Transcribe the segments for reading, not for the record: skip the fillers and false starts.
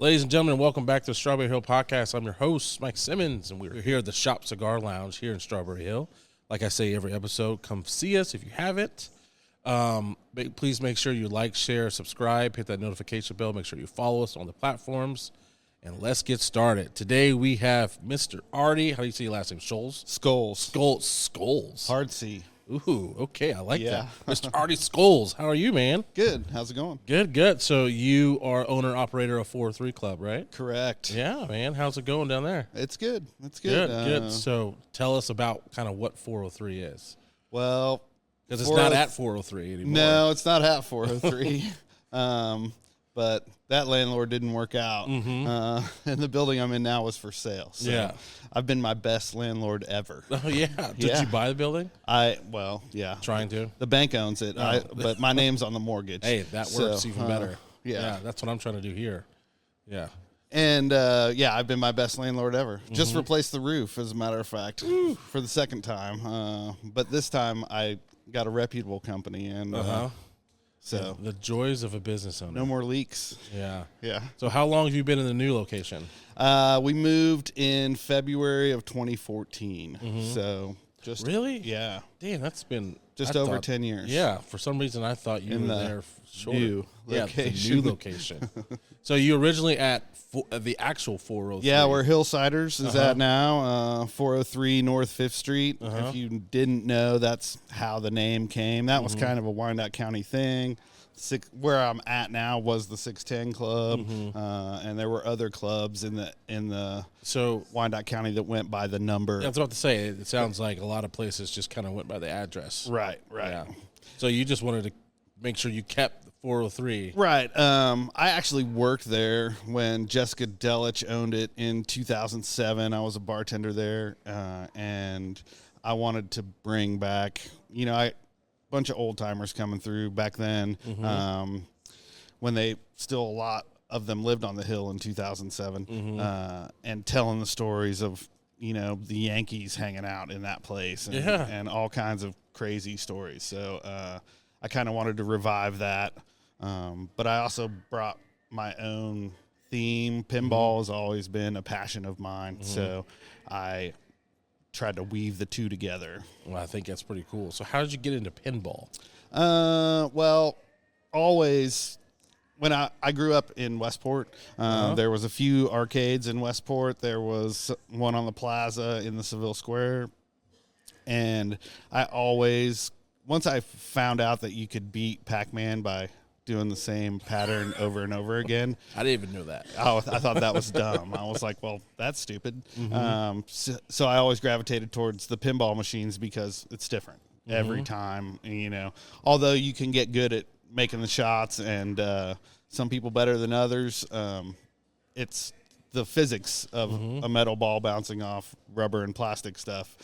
Ladies and gentlemen, welcome back to the Strawberry Hill Podcast. I'm your host, Mike Simmons, and we're here at the Shop Cigar Lounge here in Strawberry Hill. Like I say every episode, come see us if you haven't. Please make sure you like, share, subscribe, hit that notification bell. Make sure you follow us on the platforms, and let's get started. Today we have Mr. Artie. How do you say your last name? Scholes? Scholes. Hard C. Ooh, okay, I like that. Mr. Artie Scholes, how are you, man? Good. How's it going? Good. So you are owner-operator of 403 Club, right? Correct. Yeah, man. How's it going down there? It's good. Good. So tell us about kind of what 403 is. Well, because it's not at 403 anymore. No, it's not at 403. But that landlord didn't work out. And the building I'm in now was for sale. So yeah. I've been my best landlord ever. Oh, yeah. Did you buy the building? Yeah. Trying to? The bank owns it, but my name's on the mortgage. Hey, that works even better. Yeah. That's what I'm trying to do here. Yeah. And, I've been my best landlord ever. Just replaced the roof, as a matter of fact, for the second time. But this time I got a reputable company, and so the joys of a business owner. No more leaks. Yeah. So how long have you been in the new location? We moved in February of 2014. So just really, yeah. Damn, that's been just over 10 years. Yeah. For some reason, I thought you were there shorter. New location. The new location. So you originally at the actual 403. Yeah, where Hillsiders is at now, 403 North 5th Street. If you didn't know, that's how the name came. That was kind of a Wyandotte County thing. Where I'm at now was the 610 Club, and there were other clubs in the Wyandotte County that went by the number. I was about to say, it sounds like a lot of places just kind of went by the address. Right. Yeah. So you just wanted to make sure you kept 403. Right. I actually worked there when Jessica Delich owned it in 2007. I was a bartender there, and I wanted to bring back, a bunch of old timers coming through back then, when a lot of them lived on the hill in 2007, and telling the stories of, the Yankees hanging out in that place and all kinds of crazy stories. So I kind of wanted to revive that. But I also brought my own theme. Pinball has always been a passion of mine, so I tried to weave the two together. Well, I think that's pretty cool. So how did you get into pinball? Always. When I grew up in Westport, there was a few arcades in Westport. There was one on the plaza in the Seville Square. And once I found out that you could beat Pac-Man by doing the same pattern over and over again. I didn't even know that. I thought that was dumb. I was like, well, that's stupid. So I always gravitated towards the pinball machines because it's different every time. Although you can get good at making the shots and some people better than others, it's the physics of a metal ball bouncing off rubber and plastic stuff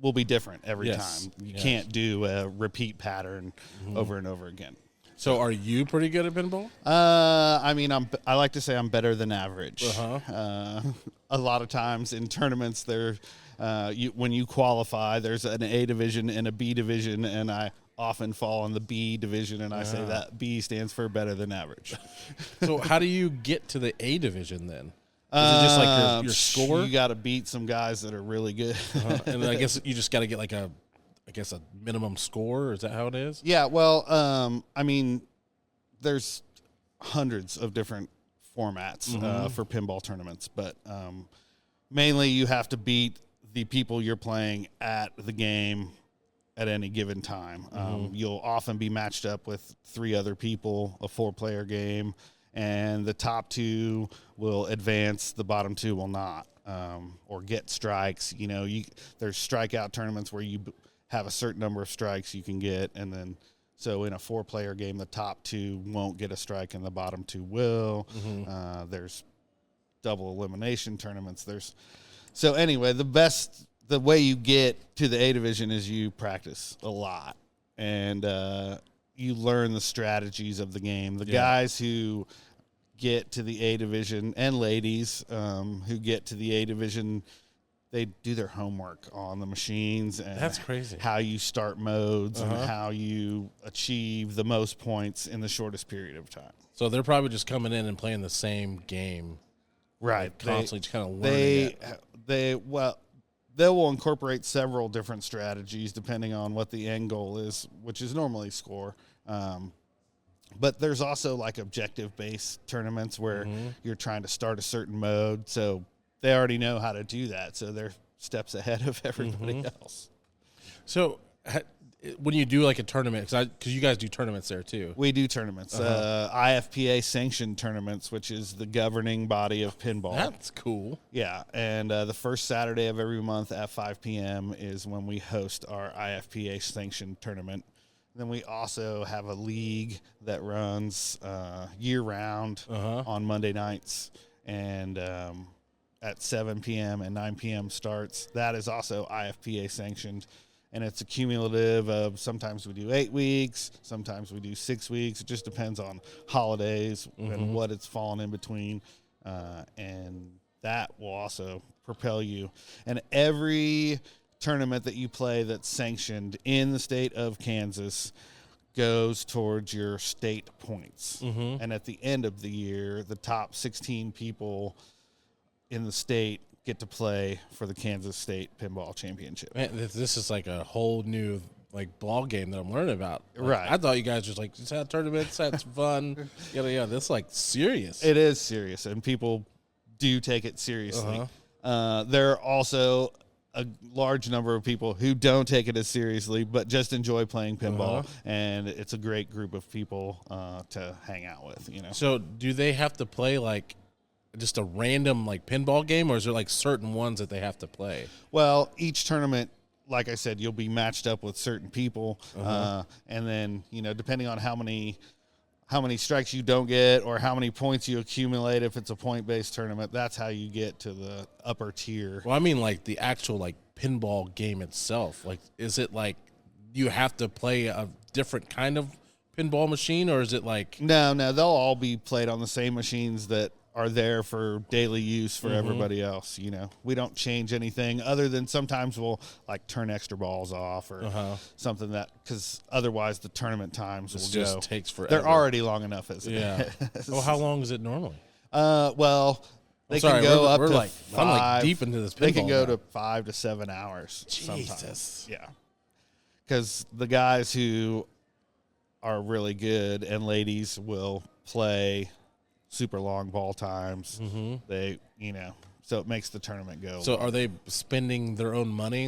will be different every time. You can't do a repeat pattern over and over again. So are you pretty good at pinball? I like to say I'm better than average. A lot of times in tournaments, when you qualify, there's an A division and a B division, and I often fall in the B division, and I say that B stands for better than average. So how do you get to the A division then? Is it just like your score? You got to beat some guys that are really good. And I guess you just got to get a minimum score. Is that how it is? Yeah, well, there's hundreds of different formats for pinball tournaments, but mainly you have to beat the people you're playing at the game at any given time. You'll often be matched up with 3 other people, a 4-player game, and the top 2 will advance, the bottom 2 will not, or get strikes. There's strikeout tournaments where you have a certain number of strikes you can get, and then so in a 4-player game, the top 2 won't get a strike and the bottom 2 will. There's double elimination tournaments. So anyway, the way you get to the A division is you practice a lot, and you learn the strategies of the game. The guys who get to the A division, and ladies who get to the A division, they do their homework on the machines and That's crazy. how you start modes and how you achieve the most points in the shortest period of time. So they're probably just coming in and playing the same game, Right? like constantly, just kind of learning it. They will incorporate several different strategies depending on what the end goal is, which is normally score. But there's also like objective-based tournaments where you're trying to start a certain mode, so they already know how to do that, so they're steps ahead of everybody else. So when you do like a tournament, because you guys do tournaments there too. We do tournaments, IFPA sanctioned tournaments, which is the governing body of pinball. That's cool. Yeah, and the first Saturday of every month at 5 p.m. is when we host our IFPA sanctioned tournament. Then we also have a league that runs year-round on Monday nights, and at 7 p.m. and 9 p.m. starts. That is also IFPA sanctioned, and it's a cumulative of sometimes we do 8 weeks, sometimes we do 6 weeks. It just depends on holidays and what it's fallen in between, and that will also propel you. And every tournament that you play that's sanctioned in the state of Kansas goes towards your state points. And at the end of the year, the top 16 people in the state get to play for the Kansas State Pinball Championship. Man, this is like a whole new like ball game that I'm learning about. Like, Right. I thought you guys just like just had tournaments, that's fun. Yeah, this is like serious. It is serious, and people do take it seriously. There are also a large number of people who don't take it as seriously, but just enjoy playing pinball, and it's a great group of people to hang out with. You know. So do they have to play like just a random like pinball game, or is there like certain ones that they have to play? Well, each tournament, like I said, you'll be matched up with certain people, and then depending on how many strikes you don't get or how many points you accumulate, if it's a point-based tournament, that's how you get to the upper tier. Well, I mean like the actual like pinball game itself. Like, is it like you have to play a different kind of pinball machine, or is it like No, they'll all be played on the same machines that are there for daily use for everybody else. We don't change anything other than sometimes we'll like turn extra balls off or something because otherwise the tournament times will just go. takes forever. They're already long enough as it is. Well, how long is it normally? Well, they Sorry, can go up we're to like, 5. I'm like deep into this pinball. They can go now. to 5 to 7 hours sometimes. Jesus. Yeah, because the guys who are really good and ladies will play super long ball times. They, so it makes the tournament go. So are they spending their own money?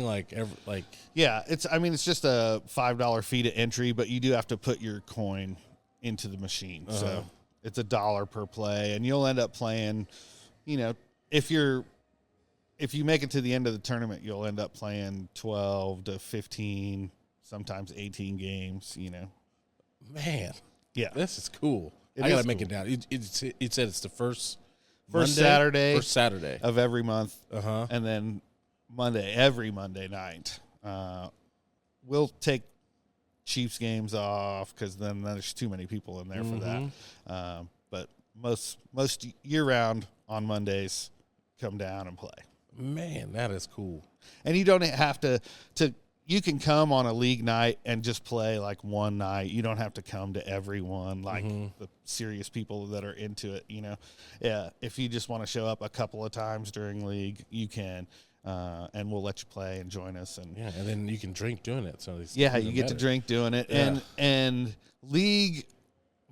Yeah, it's just a $5 fee to entry, but you do have to put your coin into the machine. So it's $1 per play, and you'll end up playing, if you make it to the end of the tournament, you'll end up playing 12 to 15, sometimes 18 games, Man. Yeah. This is cool. I got to make it down. It said it's the first Saturday of every month, and then every Monday night. We'll take Chiefs games off because then there's too many people in there for that. But most year round on Mondays, come down and play. Man, that is cool. And you don't have to. You can come on a league night and just play like one night. You don't have to come to every one like the serious people that are into it, Yeah, if you just want to show up a couple of times during league, you can, and we'll let you play and join us. And then you can drink doing it. So you get to drink doing it. Yeah. And league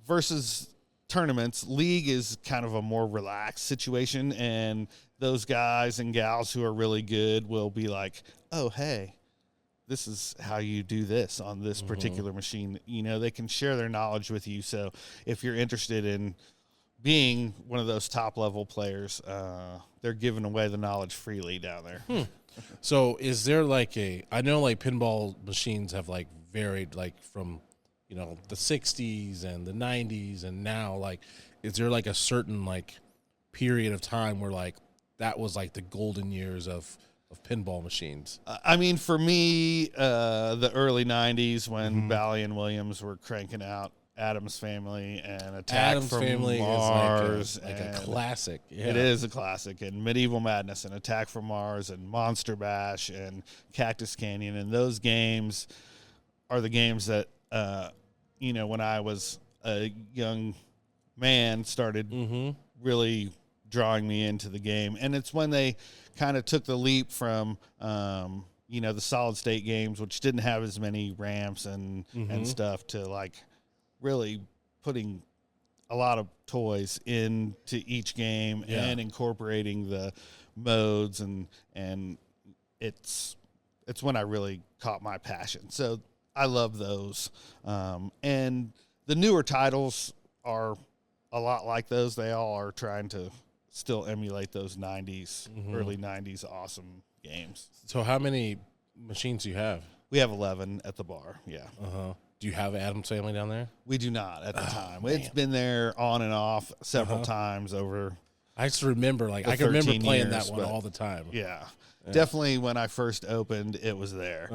versus tournaments, league is kind of a more relaxed situation, and those guys and gals who are really good will be like, oh, hey, this is how you do this on this particular machine. They can share their knowledge with you. So if you're interested in being one of those top level players, they're giving away the knowledge freely down there. So is there like I know like pinball machines have like varied like from, the 60s and the 90s and now, like, is there like a certain like period of time where like that was like the golden years of pinball machines? I mean, for me, the early 90s when Bally and Williams were cranking out Addams Family and Attack Addams from Family Mars. is like a classic. Yeah. It is a classic. And Medieval Madness and Attack from Mars and Monster Bash and Cactus Canyon. And those games are the games that, when I was a young man, started really drawing me into the game. And it's when they kind of took the leap from, the solid state games, which didn't have as many ramps and stuff, to like really putting a lot of toys into each game and incorporating the modes. And it's when I really caught my passion. So I love those. And the newer titles are a lot like those. They all are trying to still emulate those 90s, early 90s awesome games. So how many machines do you have? We have 11 at the bar, yeah. Do you have Addams Family down there? We do not at the time. Man. It's been there on and off several times over. I just remember, I can remember playing that one all the time. Yeah. Definitely when I first opened, it was there.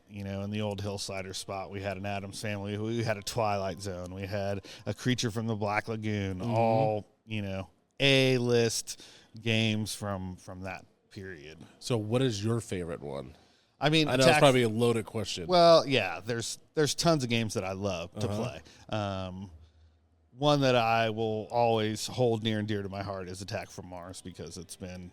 In the old Hillsider spot, we had an Addams Family. We had a Twilight Zone. We had a Creature from the Black Lagoon. All, A-list games from that period. So what is your favorite one? I mean, I know it's probably a loaded question. Well, yeah, there's tons of games that I love to play. One that I will always hold near and dear to my heart is Attack from Mars, because it's been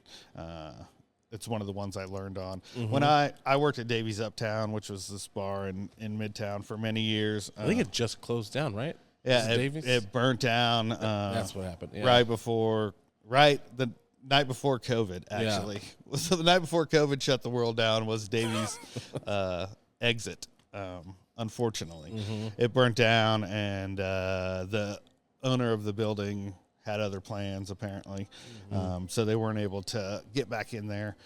it's one of the ones I learned on. When I worked at Davies Uptown, which was this bar in Midtown for many years. I think it just closed down, right? Yeah, it burnt down. That's what happened. Yeah. The night before COVID, actually. Yeah. So the night before COVID shut the world down was Davies' exit, unfortunately. It burnt down, and the owner of the building had other plans, apparently. So they weren't able to get back in there.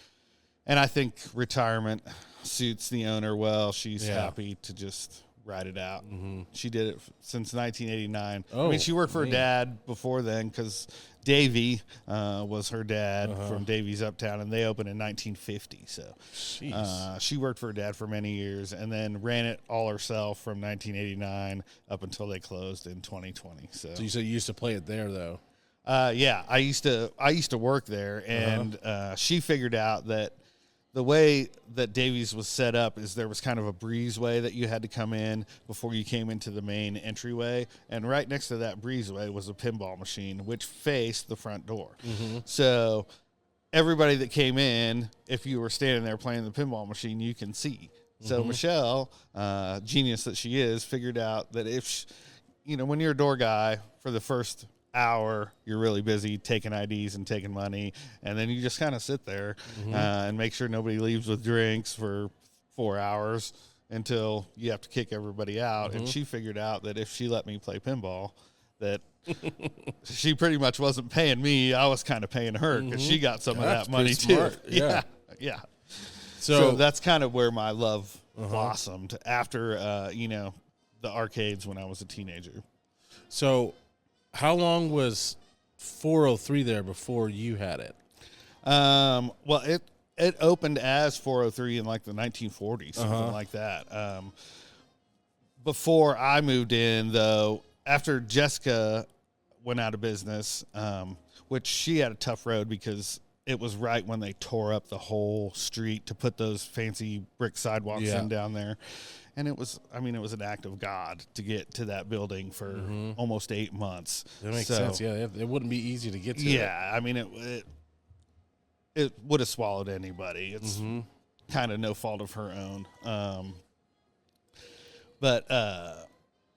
And I think retirement suits the owner well. She's happy to just ride it out. She did it since 1989. I mean, she worked for her dad before then, because Davey was her dad from Davies Uptown, and they opened in 1950. So she worked for her dad for many years, and then ran it all herself from 1989 up until they closed in 2020. So you said you used to play it there, though. Yeah, I used to work there, and she figured out that the way that Davies was set up is there was kind of a breezeway that you had to come in before you came into the main entryway. And right next to that breezeway was a pinball machine, which faced the front door. So everybody that came in, if you were standing there playing the pinball machine, you can see. So Michelle, genius that she is, figured out that if, when you're a door guy for the first hour, you're really busy taking IDs and taking money, and then you just kind of sit there and make sure nobody leaves with drinks for 4 hours until you have to kick everybody out. And she figured out that if she let me play pinball, that she pretty much wasn't paying me. I was kind of paying her, because she got some of that money too. Yeah. So that's kind of where my love blossomed after the arcades when I was a teenager. So how long was 403 there before you had it? Well, it opened as 403 in like the 1940s, something like that. Before I moved in, though, after Jessica went out of business, which she had a tough road because it was right when they tore up the whole street to put those fancy brick sidewalks in down there. And it was an act of God to get to that building for almost 8 months. That makes sense. Yeah, it wouldn't be easy to get to. Yeah, I mean, it would have swallowed anybody. It's kind of no fault of her own. But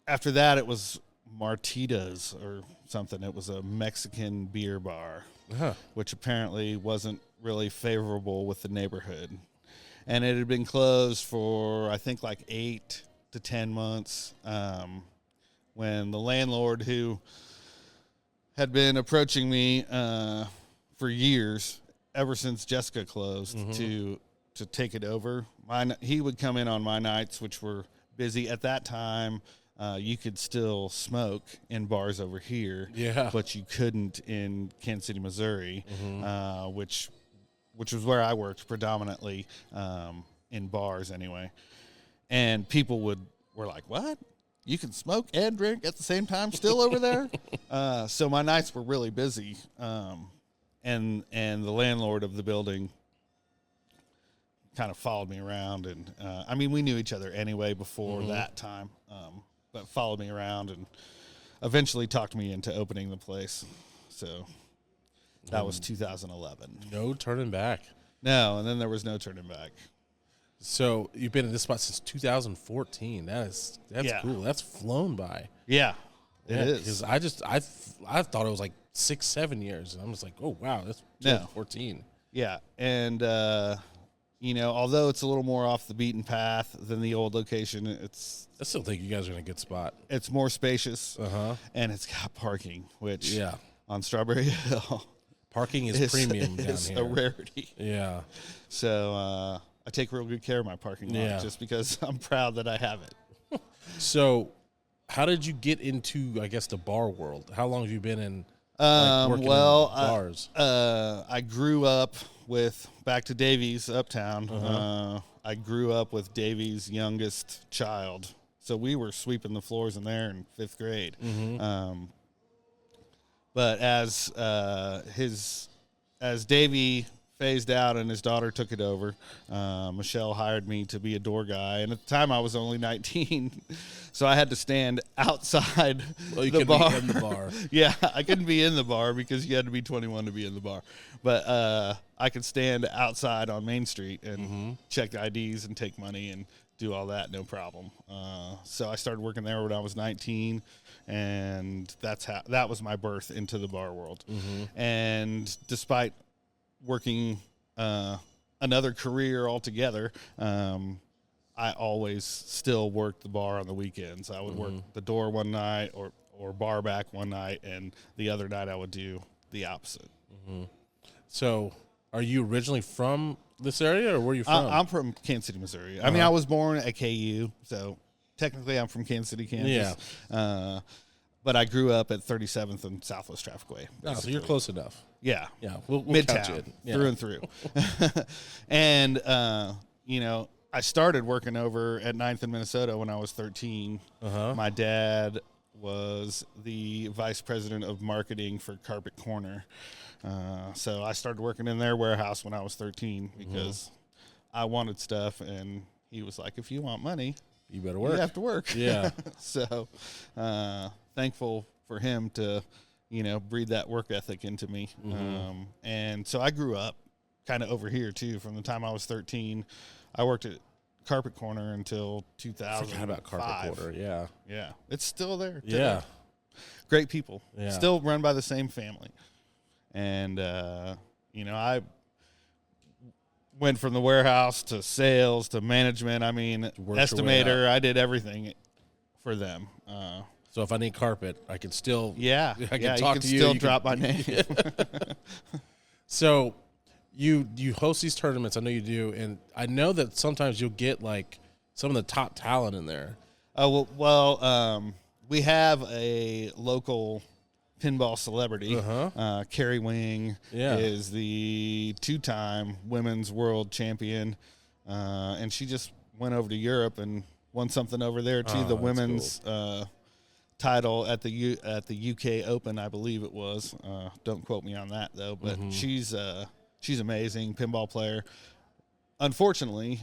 after that, it was Martita's or something. It was a Mexican beer bar, which apparently wasn't really favorable with the neighborhood. And it had been closed for, I think, like 8 to 10 months when the landlord, who had been approaching me for years, ever since Jessica closed, to take it over. He would come in on my nights, which were busy. At that time, you could still smoke in bars over here, but you couldn't in Kansas City, Missouri, which was where I worked predominantly, in bars anyway. And people were like, what? you can smoke and drink at the same time still over there. So my nights were really busy. And the landlord of the building kind of followed me around. And, I mean, we knew each other anyway before that time, but followed me around and eventually talked me into opening the place. So that was 2011. No turning back. No, and then there was no turning back. So you've been in this spot since 2014. That's cool. That's flown by. Yeah, it is. Because I thought it was like 6-7 years, and I'm just like, oh wow, that's 2014. Yeah, and although it's a little more off the beaten path than the old location, I still think you guys are in a good spot. It's more spacious, and it's got parking, which on Strawberry Hill, parking is premium down is here. a rarity. Yeah. So I take real good care of my parking lot just because I'm proud that I have it. So, how did you get into, I guess, the bar world? How long have you been in working in bars? I grew up back to Davies, Uptown. I grew up with Davies' youngest child. So we were sweeping the floors in there in 5th grade. But as Davey phased out and his daughter took it over, Michelle hired me to be a door guy. And at the time I was only 19, so I had to stand outside the bar. Be in the bar. Yeah, I couldn't be in the bar because you had to be 21 to be in the bar. But I could stand outside on Main Street and check IDs and take money and do all that, no problem. So I started working there when I was 19, and that was my birth into the bar world. And despite working another career altogether, I always still worked the bar on the weekends. I would work the door one night or bar back one night, and the other night I would do the opposite. So are you originally from this area, or where are you from? I'm from Kansas City, Missouri. I mean, I was born at KU, so technically I'm from Kansas City, Kansas. Yeah. But I grew up at 37th and Southwest Trafficway. Oh, so you're close enough. Yeah. Yeah. We'll Midtown, through and through. And, I started working over at 9th in Minnesota when I was 13. My dad was the vice president of marketing for Carpet Corner. So I started working in their warehouse when I was 13 because I wanted stuff, and he was like, if you want money, you better work. You have to work. Yeah. So thankful for him to, breathe that work ethic into me. And so I grew up kind of over here too. From the time I was 13, I worked at Carpet Corner until 2005. I forgot about Carpet Corner. Yeah. Yeah. It's still there today. Yeah. Great people. Yeah. Still run by the same family. And, I went from the warehouse to sales to management. I mean, estimator. I did everything for them. So if I need carpet, I can still I can talk to you. Still drop my name. So you host these tournaments. I know you do, and I know that sometimes you'll get like some of the top talent in there. We have a local pinball celebrity. Carrie Wing is the 2-time women's world champion, and she just went over to Europe and won something over there too. The women's title at the UK Open, I believe it was. Don't quote me on that though, but she's amazing pinball player. Unfortunately,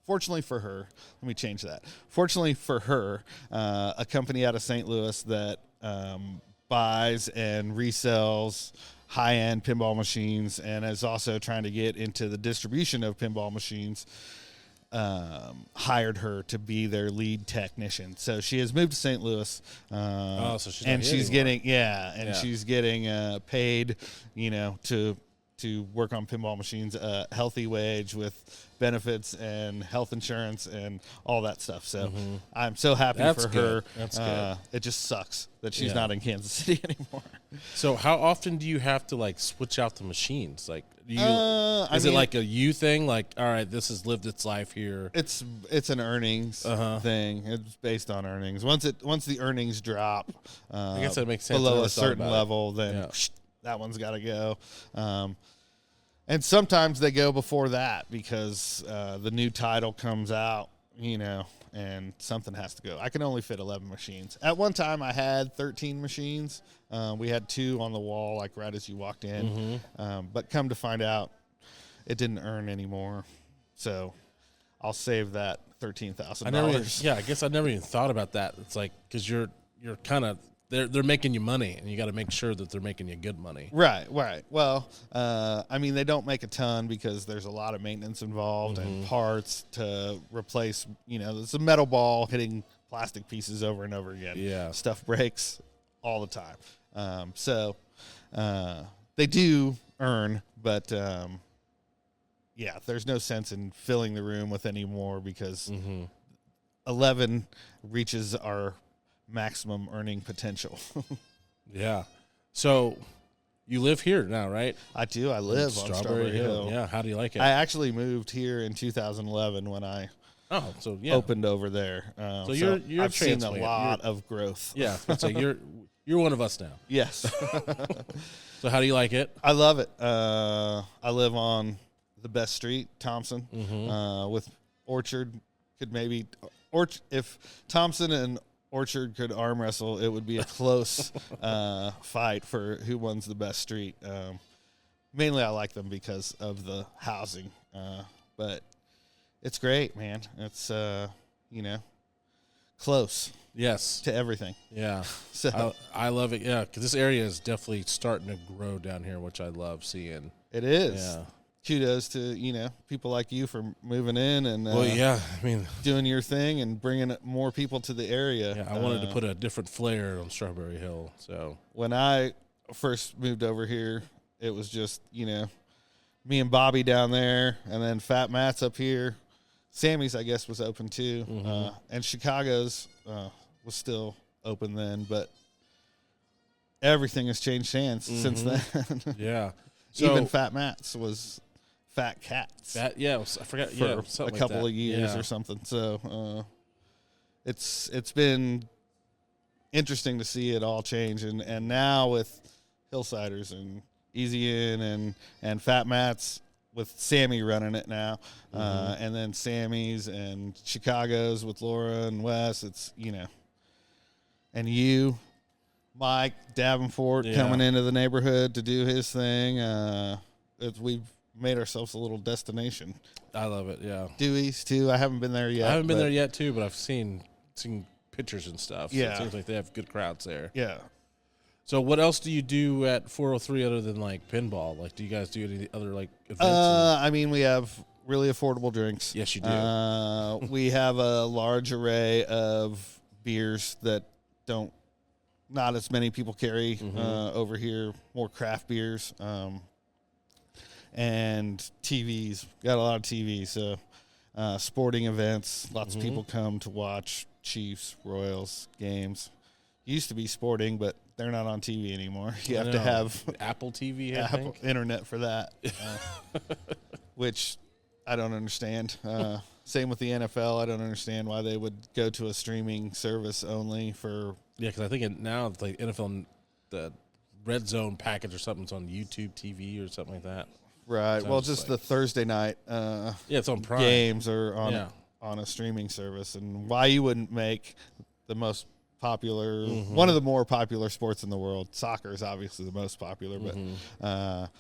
fortunately for her, let me change that. Fortunately for her, a company out of St. Louis that buys and resells high-end pinball machines and is also trying to get into the distribution of pinball machines, hired her to be their lead technician. So she has moved to St. Louis. She's getting paid, to work on pinball machines, a healthy wage with benefits and health insurance and all that stuff. So I'm so happy for her. That's good. It just sucks that she's not in Kansas City anymore. So how often do you have to like switch out the machines? Like, is it like a you thing? Like, all right, this has lived its life here. It's an earnings thing. It's based on earnings. Once the earnings drop, I guess that makes sense. Below a certain level, then that one's got to go. And sometimes they go before that because the new title comes out, and something has to go. I can only fit 11 machines. At one time, I had 13 machines. We had 2 on the wall, like right as you walked in. But come to find out, it didn't earn anymore. So I'll save that $13,000. I guess I never even thought about that. It's like, because you're kind of, they're making you money, and you got to make sure that they're making you good money. Right. Well, they don't make a ton because there's a lot of maintenance involved and parts to replace. It's a metal ball hitting plastic pieces over and over again. Yeah. Stuff breaks all the time. So they do earn, but there's no sense in filling the room with any more because 11 reaches our maximum earning potential. Yeah. So you live here now, right? I do. I live on Strawberry Hill. Yeah. How do you like it? I actually moved here in 2011 when I opened over there. So you're I've seen a lot of growth. Yeah. So you're one of us now. Yes. So how do you like it? I love it. I live on the best street, Thompson, with Orchard. If Thompson and Orchard could arm wrestle, it would be a close fight for who wins the best street. Mainly I like them because of the housing, but it's great, man. It's, close. Yes. To everything. Yeah. So I love it, yeah, because this area is definitely starting to grow down here, which I love seeing. It is. Yeah. Kudos to, people like you for moving in and doing your thing and bringing more people to the area. Yeah, I wanted to put a different flair on Strawberry Hill. So when I first moved over here, it was just, me and Bobby down there, and then Fat Matt's up here. Sammy's, I guess, was open too. And Chicago's was still open then, but everything has changed hands since then. Yeah. So, even Fat Matt's was Fat Cats. I forgot. For a couple of years or something. So it's been interesting to see it all change, and now with Hillsiders and Easy In and Fat Matt's with Sammy running it now, and then Sammy's and Chicago's with Laura and Wes. It's and you, Mike Davenport, coming into the neighborhood to do his thing. We've made ourselves a little destination. I love it. Yeah. Dewey's too. I haven't been there yet. I haven't been there yet too, but I've seen pictures and stuff. Yeah. So it seems like they have good crowds there. Yeah. So what else do you do at 403 other than like pinball? Like, do you guys do any other like events? We have really affordable drinks. Yes, you do. We have a large array of beers that not as many people carry over here. More craft beers. And TVs. Got a lot of TVs. So sporting events. Lots of people come to watch Chiefs, Royals games. Used to be sporting, but they're not on TV anymore. You have to have Apple TV, Apple internet for that, which I don't understand. Same with the NFL. I don't understand why they would go to a streaming service only for. Yeah, because I think now it's like NFL, the Red Zone package or something's on YouTube TV or something like that. Right. Well, just the Thursday night. It's on Prime. Games are on a streaming service, and why you wouldn't make the most popular, one of the more popular sports in the world. Soccer is obviously the most popular, but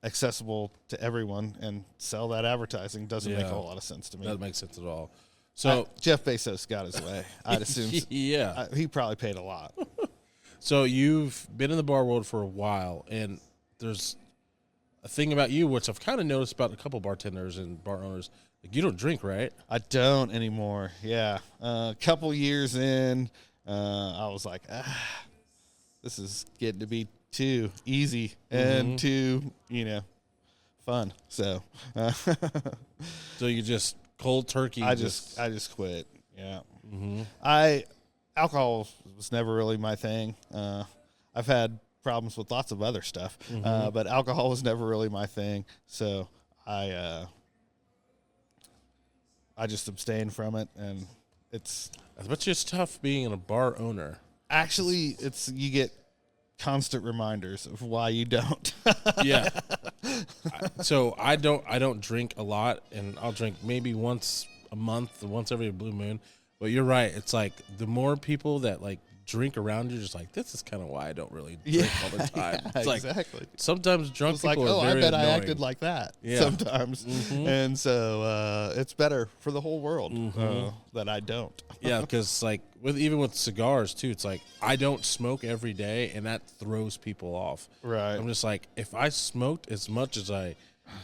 accessible to everyone and sell that advertising doesn't make a whole lot of sense to me. Doesn't make sense at all. So Jeff Bezos got his way. I'd assume. He probably paid a lot. So you've been in the bar world for a while, and there's a thing about you which I've kind of noticed about a couple bartenders and bar owners. Like, you don't drink, right? I don't anymore. Yeah. A couple years in, I was like, this is getting to be too easy and too, fun. So, so you just cold turkey. I just quit. Yeah. Alcohol was never really my thing. I've had problems with lots of other stuff, but alcohol was never really my thing. So I just abstained from it, and it's. I bet you it's tough being a bar owner. Actually, you get constant reminders of why you don't. So I don't drink a lot, and I'll drink maybe once a month, once every blue moon. But you're right. It's like the more people that like drink around you, just like, this is kind of why I don't really drink all the time. Yeah, it's like, exactly. Sometimes drunk It's people like, are very I bet annoying. I acted like that sometimes. And so it's better for the whole world that I don't. Yeah, because like even with cigars too, it's like I don't smoke every day, and that throws people off. Right. I'm just like, if I smoked as much as I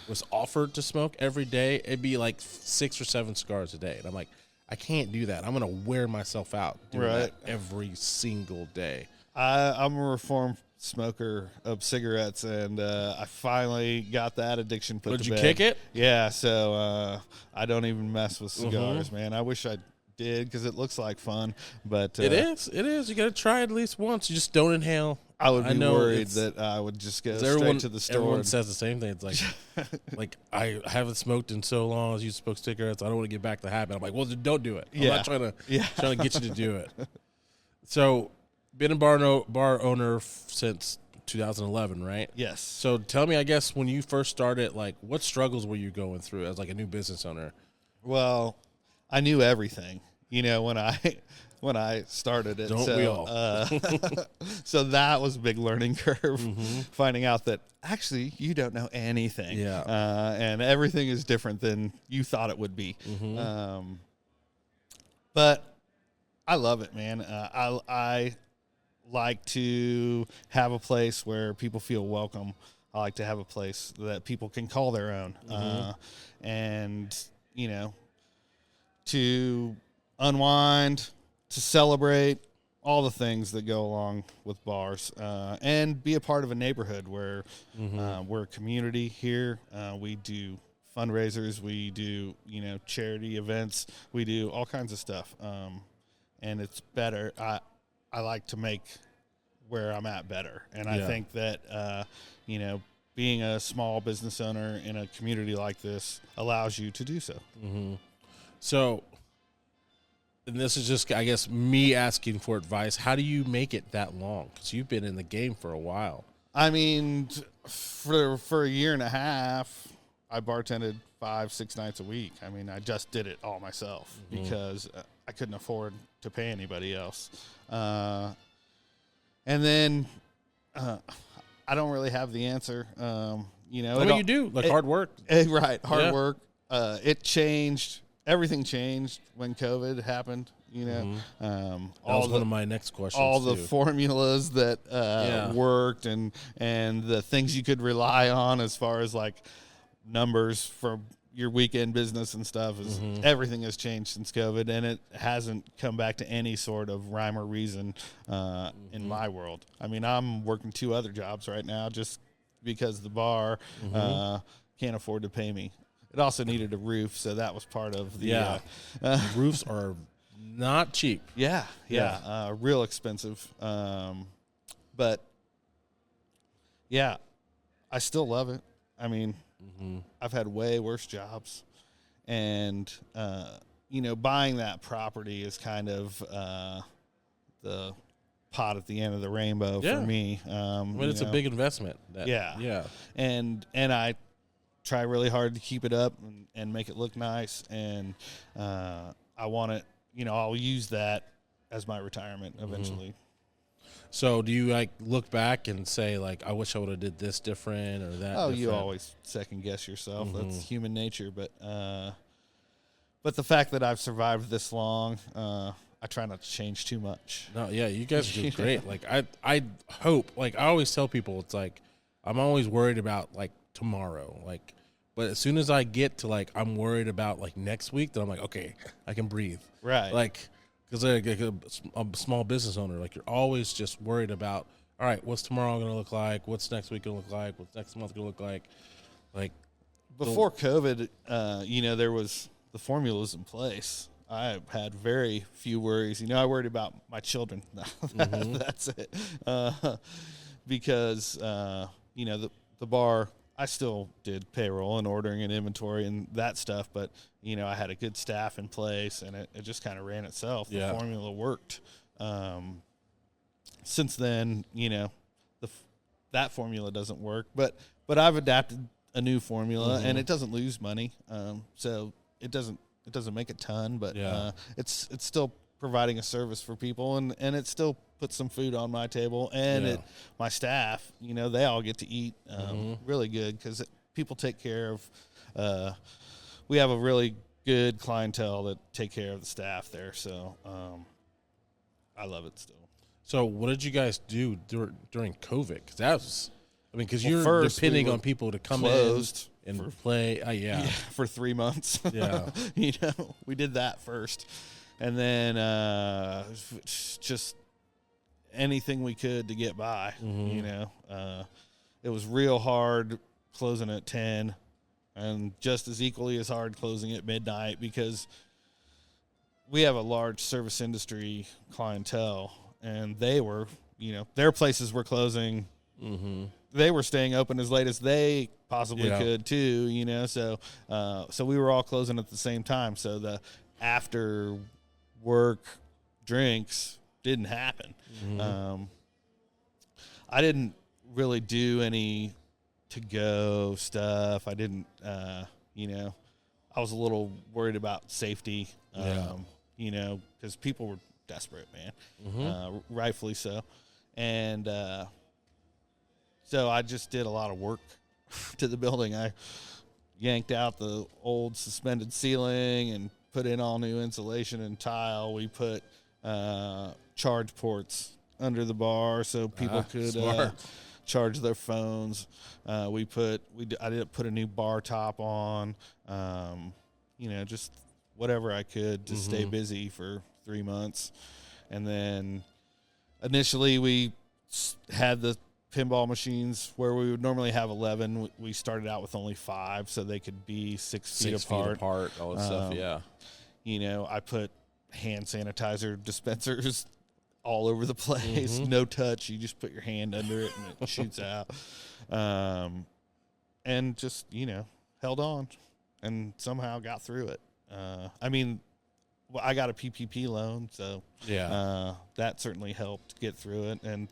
was offered to smoke every day, it'd be like 6 or 7 cigars a day, and I'm like, I can't do that. I'm gonna wear myself out doing that every single day. I'm a reformed smoker of cigarettes, and I finally got that addiction put to bed. Did you kick it? Yeah, so I don't even mess with cigars, man. I wish I did because it looks like fun, but it is. You got to try it at least once. You just don't inhale. I would be worried that I would just go straight to the store. Everyone says the same thing. It's like, like I haven't smoked in so long as you smoke cigarettes. I don't want to get back to the habit. I'm like, well, then don't do it. I'm not trying to get you to do it. So, been a bar owner since 2011, right? Yes. So tell me, I guess when you first started, like, what struggles were you going through as like a new business owner? Well, I knew everything, when I started it. Don't we all? So that was a big learning curve, finding out that actually you don't know anything. Yeah. And everything is different than you thought it would be. But I love it, man. I like to have a place where people feel welcome. I like to have a place that people can call their own. And, to unwind, to celebrate, all the things that go along with bars, and be a part of a neighborhood where we're a community here. We do fundraisers, we do, charity events, we do all kinds of stuff. And it's better. I like to make where I'm at better. And I think that, being a small business owner in a community like this allows you to do so. So, and this is just, I guess, me asking for advice. How do you make it that long? Because you've been in the game for a while. I mean, for a year and a half, I bartended 5-6 nights a week. I mean, I just did it all myself because I couldn't afford to pay anybody else. And then I don't really have the answer. What do you do? Like hard work? Right, hard work. It changed. Everything changed when COVID happened. That was one of my next questions. All the formulas that worked and the things you could rely on as far as like numbers for your weekend business and stuff is everything has changed since COVID, and it hasn't come back to any sort of rhyme or reason in my world. I mean, I'm working 2 other jobs right now just because the bar can't afford to pay me. It also needed a roof, so that was part of the roofs are not cheap. Real expensive. But yeah, I still love it. I mean, I've had way worse jobs, and buying that property is kind of the pot at the end of the rainbow for me. It's a big investment. And I try really hard to keep it up and make it look nice, and I want it. I'll use that as my retirement eventually. So do you like look back and say like, I wish I would have did this different or that? Oh, you always second guess yourself. That's human nature. But the fact that I've survived this long, I try not to change too much. No, yeah, you guys do great. Like I hope, like I always tell people, it's like I'm always worried about like tomorrow, like. But as soon as I get to like, I'm worried about like next week, then I'm like, okay, I can breathe. Right. Like, because like a small business owner, like you're always just worried about, all right, what's tomorrow going to look like? What's next week going to look like? What's next month going to look like? Like before COVID, there was the formulas in place. I had very few worries. I worried about my children. That's it. Because, the bar, I still did payroll and ordering and inventory and that stuff, but, I had a good staff in place, and it just kind of ran itself. The formula worked. Since then, that formula doesn't work, but I've adapted a new formula, and it doesn't lose money. So it's it doesn't make a ton, but Yeah. it's still providing a service for people, and it still puts some food on my table, and Yeah. my staff, they all get to eat really good because people take care of. We have a really good clientele that take care of the staff there, so I love it still. So what did you guys do during COVID? Because that was, because Well, you're first depending we were on people to come closed in and play. Yeah. for 3 months. Yeah. We did that first, and then just anything we could to get by. It was real hard closing at 10, and just as equally as hard closing at midnight, because we have a large service industry clientele, and they were, their places were closing. Mm-hmm. They were staying open as late as they possibly could too, so we were all closing at the same time. So the after work drinks didn't happen. Mm-hmm. I didn't really do any to-go stuff. I didn't, I was a little worried about safety, because people were desperate, man, rightfully so. And so I just did a lot of work to the building. I yanked out the old suspended ceiling and put in all new insulation and tile. We put charge ports under the bar so people could charge their phones. I did put a new bar top on, just whatever I could to stay busy for 3 months. And then initially we had the pinball machines where we would normally have 11. We started out with only 5 so they could be 6 feet apart. All that stuff, yeah. I put hand sanitizer dispensers all over the place. No touch. You just put your hand under it and it shoots out. And just, held on and somehow got through it. I got a PPP loan, so that certainly helped get through it. And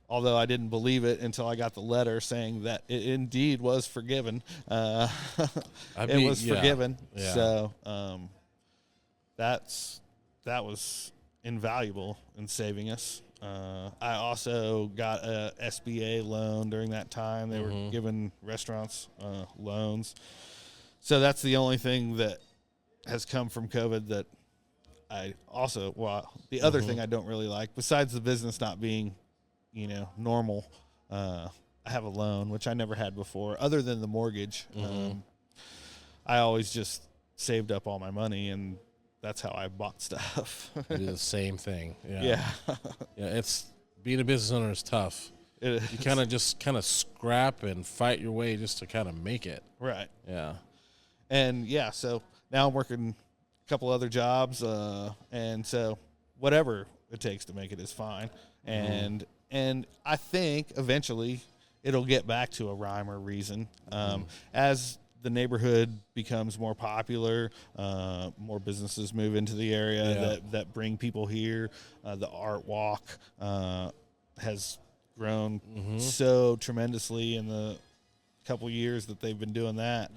although I didn't believe it until I got the letter saying that it indeed was forgiven, it was forgiven. Yeah. So that was invaluable in saving us. I also got a SBA loan during that time. They were giving restaurants loans. So that's the only thing that has come from COVID that I also, the other thing I don't really like, besides the business not being, normal, I have a loan, which I never had before, other than the mortgage. I always just saved up all my money, and that's how I bought stuff. I do the same thing. Yeah. It's being a business owner is tough. You kind of scrap and fight your way just to kind of make it. Right. Yeah. And so now I'm working a couple other jobs, and so whatever it takes to make it is fine. And I think eventually it'll get back to a rhyme or reason. As the neighborhood becomes more popular, more businesses move into the area that bring people here. The art walk has grown so tremendously in the couple years that they've been doing that.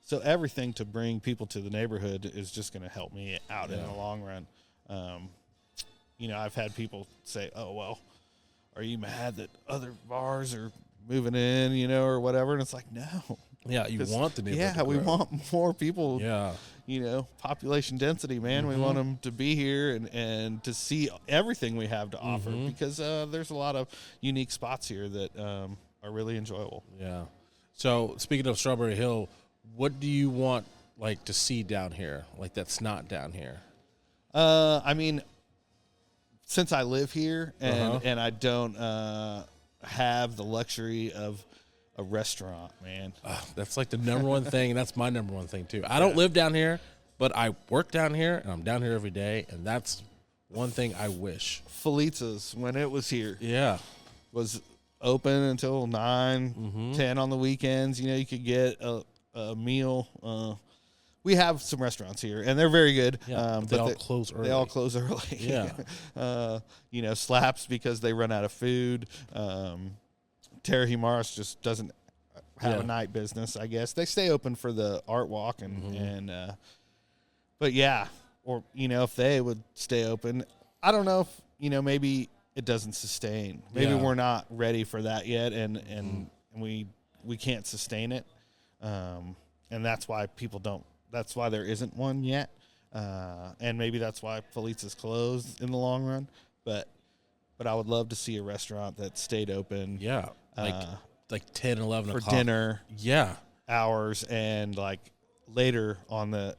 So everything to bring people to the neighborhood is just going to help me out in the long run. I've had people say, "Oh, well, are you mad that other bars are moving in, or whatever?" And it's like, no. Yeah, you want the neighborhood to grow. We want more people. Yeah. Population density, man. We want them to be here and to see everything we have to offer, because there's a lot of unique spots here that are really enjoyable. Yeah. So speaking of Strawberry Hill, what do you want to see down here, that's not down here? Since I live here and I don't have the luxury of a restaurant, man. That's the number one thing, and that's my number one thing too. I don't live down here, but I work down here, and I'm down here every day, and that's one thing I wish. Felitza's, when it was here, was open until 9, 10 on the weekends. You could get a meal. We have some restaurants here, and they're very good. But they all close early. They all close early. Yeah. Slaps because they run out of food. Terry Morris just doesn't have a night business, I guess. They stay open for the art walk but yeah, or, if they would stay open, I don't know if, maybe it doesn't sustain. Maybe we're not ready for that yet, and we can't sustain it. And that's why that's why there isn't one yet. And maybe that's why Felicia's closed in the long run. But I would love to see a restaurant that stayed open. Yeah. Like 10, 11 for o'clock. dinner. Yeah. Hours and like later on the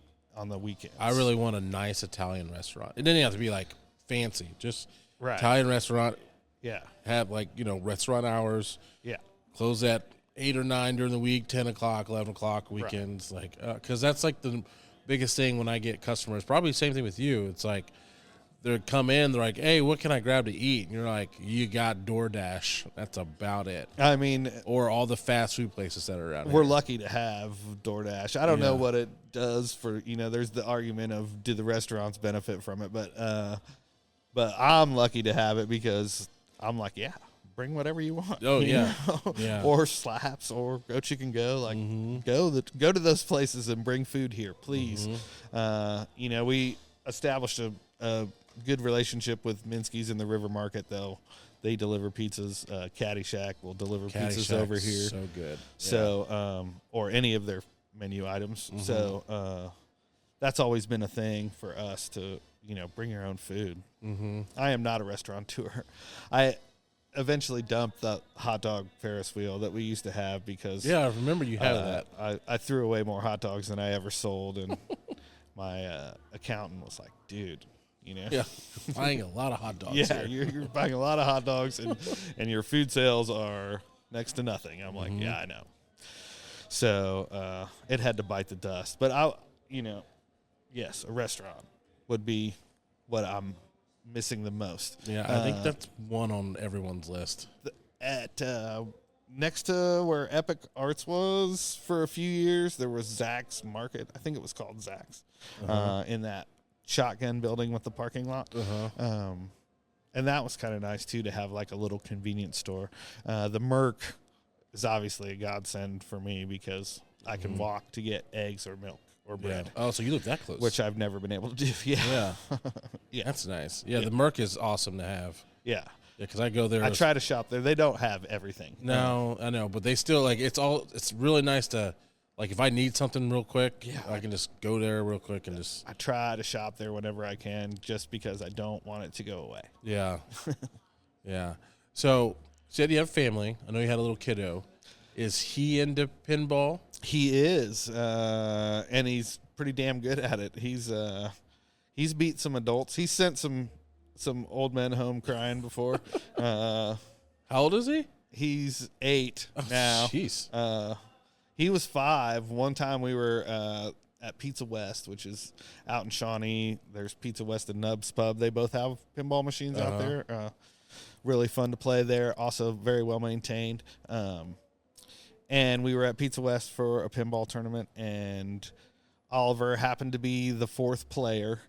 weekends. I really want a nice Italian restaurant. It didn't have to be like fancy. Just right. Italian restaurant. Yeah. Have restaurant hours. Yeah. Close at 8 or 9 during the week, 10 o'clock, 11 o'clock weekends. Right. Because that's like the biggest thing when I get customers. Probably the same thing with you. It's like they come in, they're like, hey, what can I grab to eat? And you're like, you got DoorDash. That's about it. I mean, or all the fast food places that are around we're here. lucky to have DoorDash. I don't know what it does for, there's the argument of do the restaurants benefit from it, but I'm lucky to have it because I'm like, yeah, bring whatever you want. Oh, yeah. Yeah. Or Slaps or Go Chicken Go. Like, go to those places and bring food here, please. We established a good relationship with Minsky's in the River Market, though. They deliver pizzas. Caddyshack will deliver pizzas over here. So good. So, or any of their menu items. So, that's always been a thing for us to, bring your own food. I am not a restaurateur. I eventually dumped the hot dog Ferris wheel that we used to have because I remember you had that. I threw away more hot dogs than I ever sold, and my accountant was like, dude, Yeah, buying a lot of hot dogs. Yeah, you're buying a lot of hot dogs, and your food sales are next to nothing. I'm like, yeah, I know. So it had to bite the dust. But yes, a restaurant would be what I'm missing the most. Yeah, I think that's one on everyone's list. At next to where Epic Arts was for a few years, there was Zach's Market. I think it was called Zach's in that shotgun building with the parking lot. And that was kind of nice, too, to have like a little convenience store. The Merc is obviously a godsend for me because I can walk to get eggs or milk or bread. Yeah. Oh, so you live that close. Which I've never been able to do. Yeah. Yeah. That's nice. Yeah, the Merc is awesome to have. Yeah. Yeah, because I go there. I try to shop there. They don't have everything. No, I know, but they still it's really nice to, like, if I need something real quick, I can just go there real quick and just. I try to shop there whenever I can just because I don't want it to go away. Yeah. Yeah. So, you said you have family. I know you had a little kiddo. Is he into pinball? He is, and he's pretty damn good at it. He's beat some adults. He's sent some old men home crying before. How old is he? He's 8 now. Jeez. He was 5. One time we were at Pizza West, which is out in Shawnee. There's Pizza West and Nub's Pub. They both have pinball machines out there. Really fun to play there. Also very well maintained. And we were at Pizza West for a pinball tournament, and Oliver happened to be the 4th player,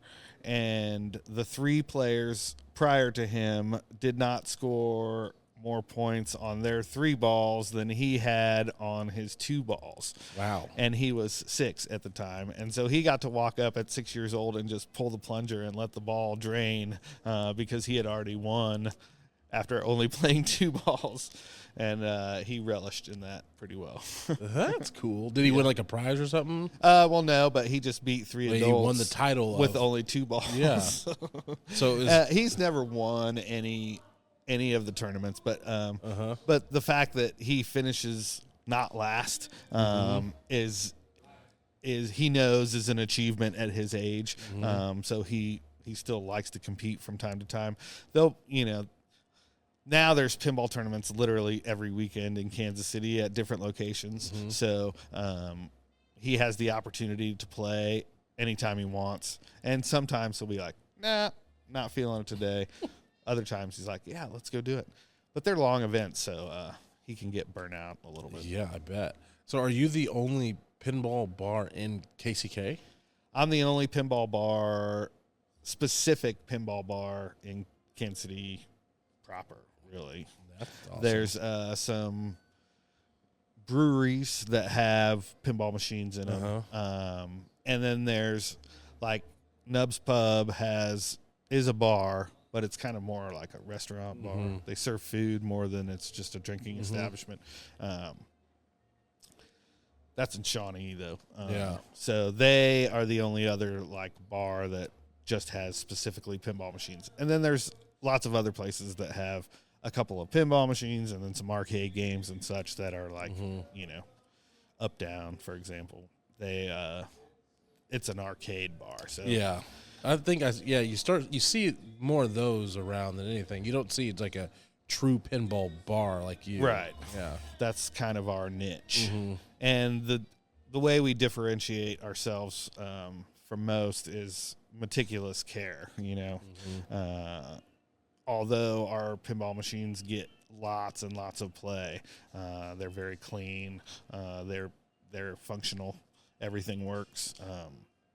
and the 3 players prior to him did not score more points on their 3 balls than he had on his 2 balls. Wow. And he was 6 at the time. And so he got to walk up at 6 years old and just pull the plunger and let the ball drain because he had already won after only playing 2 balls. And he relished in that pretty well. That's cool. Did he win like a prize or something? Well, no, but he just beat 3 adults. He won the title with only 2 balls. Yeah. So he's never won any of the tournaments, but the fact that he finishes not last is he knows is an achievement at his age. So he still likes to compete from time to time. Though now there's pinball tournaments literally every weekend in Kansas City at different locations. So he has the opportunity to play anytime he wants. And sometimes he'll be like, nah, not feeling it today. Other times he's like, yeah, let's go do it. But they're long events, so he can get burnt out a little bit. Yeah, I bet. So are you the only pinball bar in KCK? I'm the only specific pinball bar in Kansas City proper. Really. That's awesome. There's some breweries that have pinball machines in them. And then there's like Nub's Pub is a bar, but it's kind of more like a restaurant bar. They serve food more than it's just a drinking establishment. That's in Shawnee though. So they are the only other like bar that just has specifically pinball machines. And then there's lots of other places that have a couple of pinball machines and then some arcade games and such that are like, you know, Up Down, for example. It's an arcade bar. So yeah, I think you see more of those around than anything. You don't see it's like a true pinball bar like you. Right. Yeah. That's kind of our niche. And the way we differentiate ourselves from most is meticulous care, you know. Although our pinball machines get lots and lots of play, they're very clean, they're functional, everything works.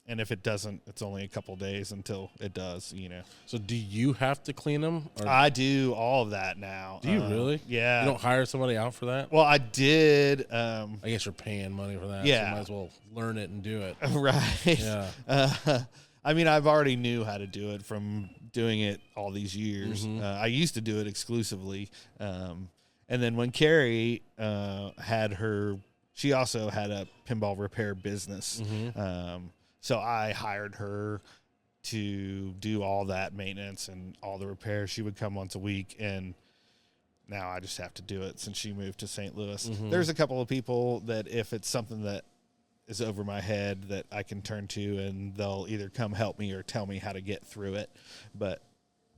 And if it doesn't, it's only a couple days until it does, you know. So do you have to clean them? Or I do all of that now. Do you really? Yeah. You don't hire somebody out for that? Well, I did. I guess you're paying money for that. Yeah. So you might as well learn it and do it. Right. Yeah. I mean, I've already knew how to do it from doing it all these years. I used to do it exclusively. And then when Carrie she also had a pinball repair business. So I hired her to do all that maintenance and all the repairs. She would come once a week, and now I just have to do it since she moved to St. Louis. There's a couple of people that if it's something that is over my head that I can turn to, and they'll either come help me or tell me how to get through it. But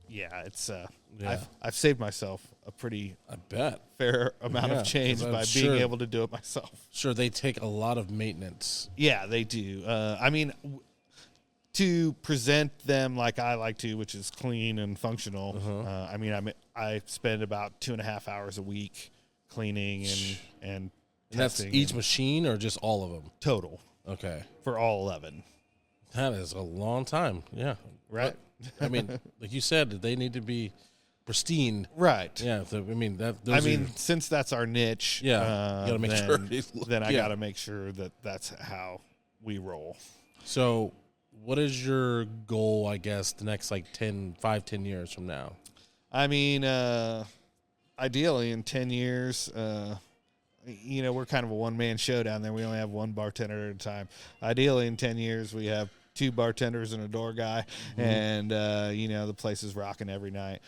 yeah, it's I've saved myself a pretty fair amount of change by being able to do it myself. Sure, they take a lot of maintenance. Yeah, they do. I mean, to present them like I like to, which is clean and functional. I mean, I spend about 2.5 hours a week cleaning and that's each machine or just all of them? Total. Okay. For all 11. That is a long time. Yeah. Right. I mean, like you said, they need to be pristine. Right. Yeah. So, I mean, since that's our niche, you gotta make sure. Then I gotta make sure that that's how we roll. So, what is your goal? I guess the next 10 years from now. I mean, ideally in 10 years, you know, we're kind of a one-man show down there. We only have one bartender at a time. Ideally in 10 years, we have 2 bartenders and a door guy, and you know, the place is rocking every night.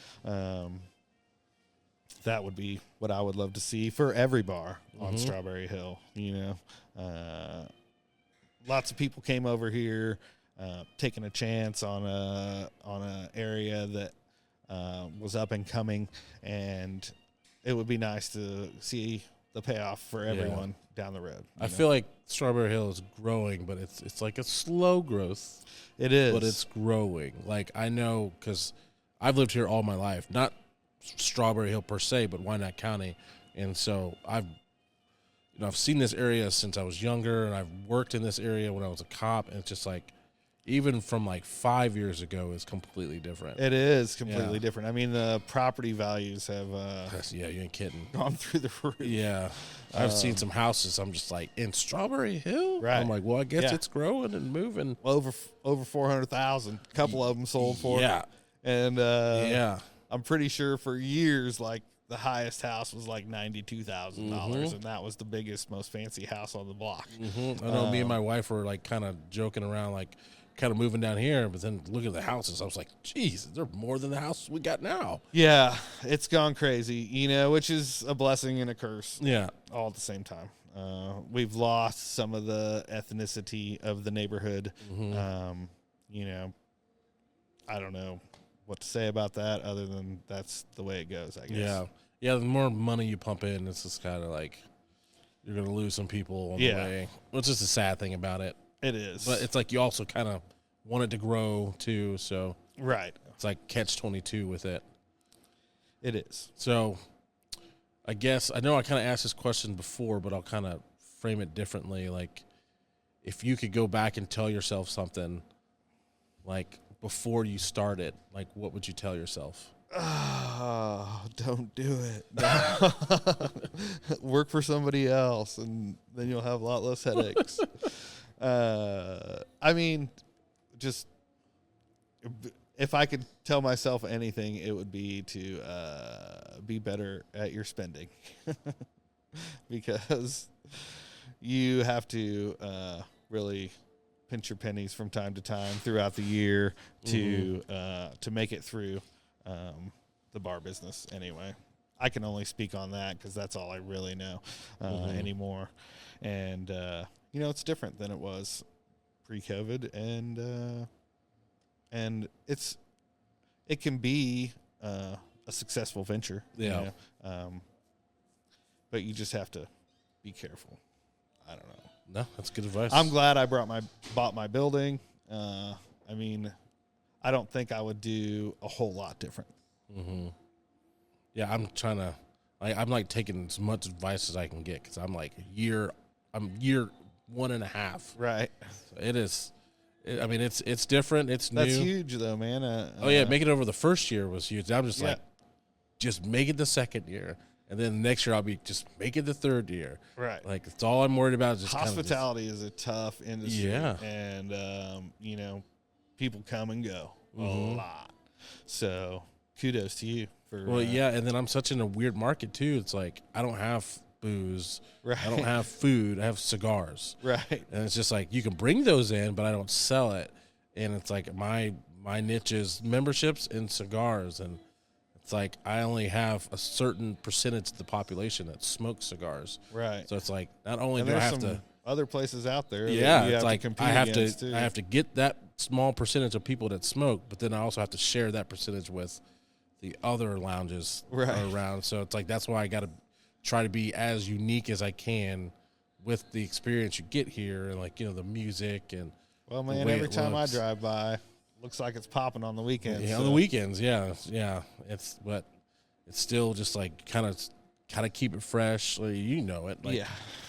That would be what I would love to see for every bar on Strawberry Hill. You know, lots of people came over here, taking a chance on a area that was up and coming, and it would be nice to see the payoff for everyone down the road. I feel like Strawberry Hill is growing, but it's like a slow growth. It is. But it's growing. Like, I know because I've lived here all my life. Not Strawberry Hill per se, but Wyandotte County. And so I've seen this area since I was younger, and I've worked in this area when I was a cop, and it's just like, even from 5 years ago is completely different. It is completely different. I mean, the property values have you ain't kidding, gone through the roof. Yeah. I've seen some houses. I'm just like, in Strawberry Hill? Right. I'm like, well, I guess it's growing and moving. Over 400,000. A couple of them sold for it. And I'm pretty sure for years, the highest house was $92,000, and that was the biggest, most fancy house on the block. I know me and my wife were kind of joking around, kind of moving down here, but then look at the houses. I was like, geez, they're more than the houses we got now. Yeah, it's gone crazy, you know, which is a blessing and a curse. Yeah. All at the same time. We've lost some of the ethnicity of the neighborhood. You know, I don't know what to say about that other than that's the way it goes, I guess. Yeah, the more money you pump in, it's just kind of like you're going to lose some people on the way. Which is the sad thing about it. It is. But it's like you also kind of want it to grow too, so right. It's like catch-22 with it. It is. So I guess I know I kind of asked this question before, but I'll kind of frame it differently. Like, if you could go back and tell yourself something, like before you started, what would you tell yourself? don't do it. No. Work for somebody else, and then you'll have a lot less headaches. I mean, just if I could tell myself anything, it would be to be better at your spending. Because you have to really pinch your pennies from time to time throughout the year to make it through the bar business anyway. I can only speak on that because that's all I really know anymore. And, it's different than it was pre-COVID. And it can be a successful venture. Yeah. But you just have to be careful. I don't know. No, that's good advice. I'm glad I bought my building. I mean, I don't think I would do a whole lot different. Mm-hmm. Yeah, I'm trying to. I'm like taking as much advice as I can get because I'm year 1.5. Right. So it is. I mean, it's different. It's new. That's huge, though, man. Making it over the first year was huge. I'm just just make it the second year. And then next year I'll be just make it the third year. Right. Like it's all I'm worried about is just hospitality is a tough industry. Yeah. And people come and go a lot. So kudos to you for and then I'm such in a weird market too. It's like I don't have booze. Right. I don't have food. I have cigars. Right. And it's just like you can bring those in, but I don't sell it. And it's like my niche is memberships and cigars, and it's like I only have a certain percentage of the population that smokes cigars. Right. So it's like not only do I have to other places out there. Yeah, it's like I have to get that small percentage of people that smoke, but then I also have to share that percentage with the other lounges around. So it's like that's why I got to try to be as unique as I can with the experience you get here, and the music and. Well, man, every time I drive by, looks like it's popping on the weekends. Yeah, on the weekends, yeah. But it's still just like kind of keep it fresh. Like,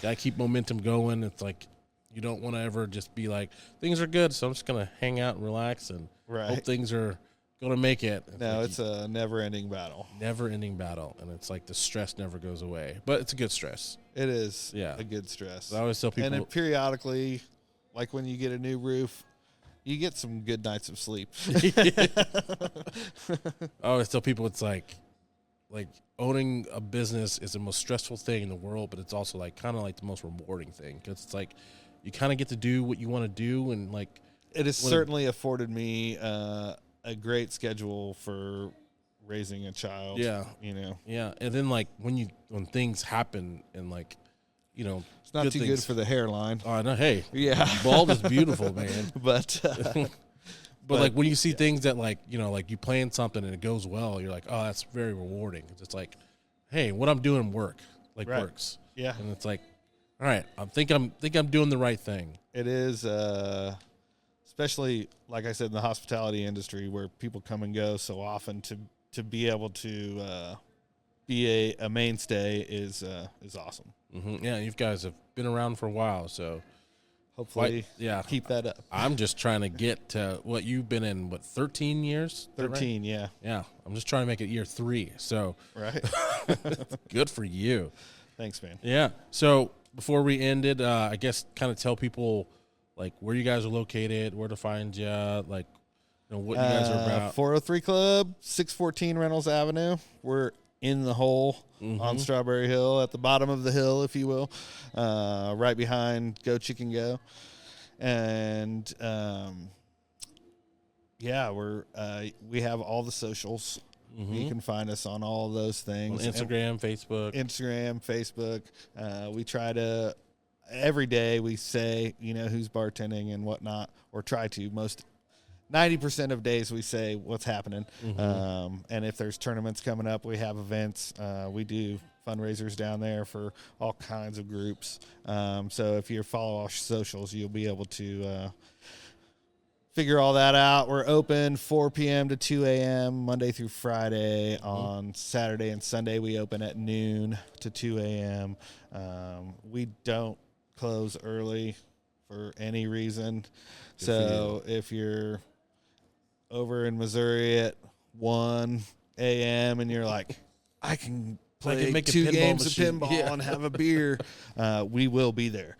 gotta keep momentum going. It's like you don't want to ever just be like things are good, so I'm just gonna hang out and relax and hope things are gonna make it. It's a never-ending battle. Never-ending battle, and it's like the stress never goes away, but it's a good stress. It is, a good stress. I always tell people, and then periodically, like when you get a new roof, you get some good nights of sleep. I always tell people it's like owning a business is the most stressful thing in the world, but it's also kind of the most rewarding thing because it's like you kind of get to do what you want to do, and it has certainly afforded me a great schedule for raising a child. Yeah, and then when things happen and it's not too good for the hairline. Oh no, hey, yeah, bald is beautiful, man. But when you see things that you plan something and it goes well, you're like, oh, that's very rewarding. It's like, hey, what I'm doing works. Yeah, and it's like, all right, I think I'm doing the right thing. It is, especially like I said in the hospitality industry where people come and go so often. To be able to be a mainstay is awesome. Mm-hmm. Yeah, you guys have been around for a while, so hopefully keep that up. I'm just trying to get to what you've been in, 13 years? 13, right? Yeah. Yeah, I'm just trying to make it year 3, so. Right. Good for you. Thanks, man. Yeah, so before we ended, I guess kind of tell people, where you guys are located, where to find you, what you guys are about. 403 Club, 614 Reynolds Avenue. We're in the hole on Strawberry Hill, at the bottom of the hill, if you will, right behind Go Chicken Go. And, we have all the socials. You can find us on all those things. On Instagram, Facebook. We try to, every day we say, who's bartending and whatnot, or try to. 90% of days we say what's happening. And if there's tournaments coming up, we have events. We do fundraisers down there for all kinds of groups. So if you follow our socials, you'll be able to figure all that out. We're open 4 p.m. to 2 a.m. Monday through Friday. On Saturday and Sunday, we open at noon to 2 a.m. We don't close early for any reason. So if you're over in Missouri at 1 a.m. and you're like, I can play make a 2 pinball games machine. of pinball and have a beer, we will be there.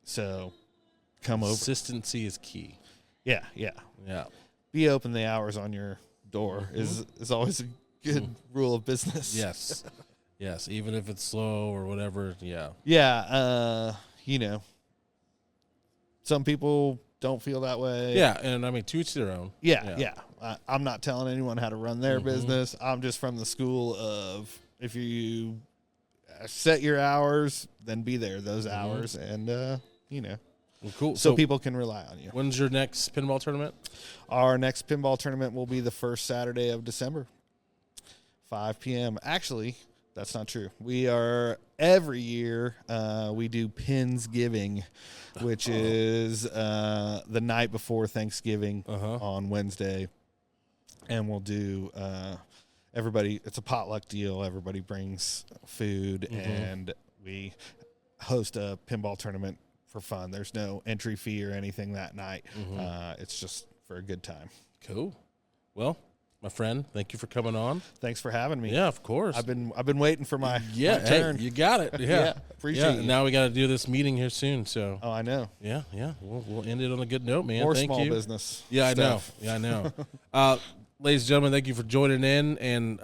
So come over. Consistency is key. Yeah. Be open the hours on your door is always a good rule of business. Yes, even if it's slow or whatever. Some people don't feel that way. Yeah, and I mean, to each their own. I'm not telling anyone how to run their business. I'm just from the school of, if you set your hours, then be there those hours, and Well, cool. so people can rely on you. When's your next pinball tournament? Our next pinball tournament will be the first Saturday of December, 5 p.m. Actually, that's not true. We are, every year, we do Pinsgiving, which is the night before Thanksgiving on Wednesday. And we'll do, it's a potluck deal. Everybody brings food, and we host a pinball tournament for fun. There's no entry fee or anything that night. It's just for a good time. Cool. Well, my friend, thank you for coming on. Thanks for having me. Yeah, of course. I've been waiting for my turn. Hey, you got it. Yeah, appreciate it. Now we got to do this meeting here soon. So. Oh, I know. Yeah. We'll end it on a good note, man. More thank small you. business. Yeah, stuff. I know. Ladies and gentlemen, thank you for joining in, and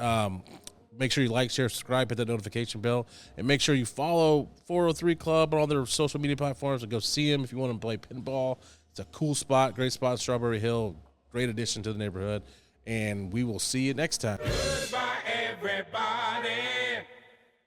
make sure you like, share, subscribe, hit that notification bell, and make sure you follow 403 Club on all their social media platforms and go see them if you want to play pinball. It's a cool spot, great spot in Strawberry Hill, great addition to the neighborhood, and we will see you next time. Goodbye, everybody.